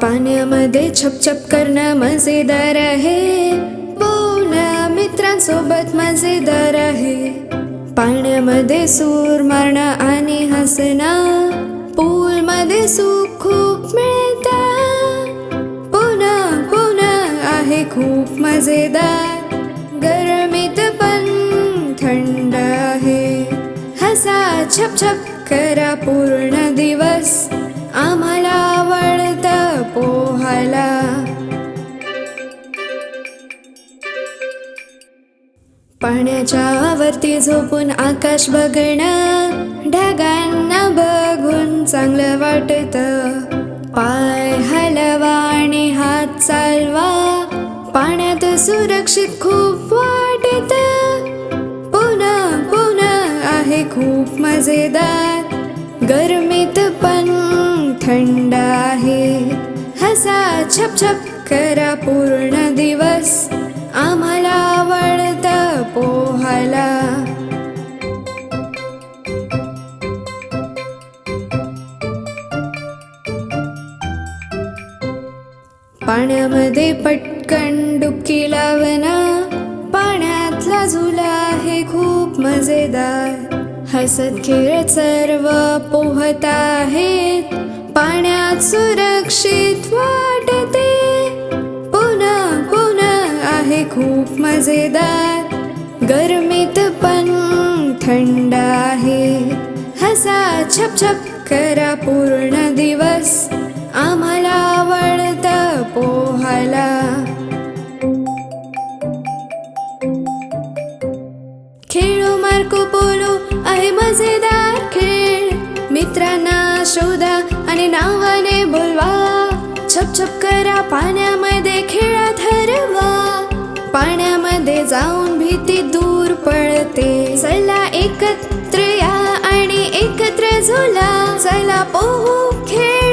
पाण्यामध्ये छपछप करणं मजेदार आहे, बोलणं मित्रांसोबत मजेदार आहे. पाण्यामध्ये सूर मारणं आणि हसणं, पूलमध्ये सुख खूप मिळतं. पुन्हा पुन्हा आहे खूप मजेदार, गरमीत पण थंड आहे. हसा छपछप करा पूर्ण दिवस, आम्हाला आवडतं पोहायला. पाण्याच्या वरती झोपून आकाश बघणं, ढगांना बघून चांगलं वाटतं. पाय हलवा आणि हात चालवा, पाण्यात सुरक्षित खूप वाटतं. पुन्हा पुन्हा आहे खूप मजेदार, गरमीत पण थंड आहे. हसा छपछप करा पूर्ण दिवस, आम्हाला आवडतं पोहायला. पाण्यामध्ये पटकन डुबकी लावणं, पाण्यातला झुला आहे खूप मजेदार. हसत खेळत सर्व पोहत आहेत, पाण्यात सुरक्षित वाटते. पुन्हा पुन्हा आहे खूप मजेदार, गरमीत पण थंड आहे. हसा छपछप करा पूर्ण दिवस, आम्हाला आवडतं पोहायला. खेळू मार्को पोलो आहे मजेदार खेळ, मित्रांना शोधा आणि नावाने बोलवा. छपछप करा पाण्यामध्ये खेळा ठरवा, पाण्यामध्ये जाऊन भीती दूर पळते. चला एकत्र या आणि एकत्र झुला, चला पोहू खेळ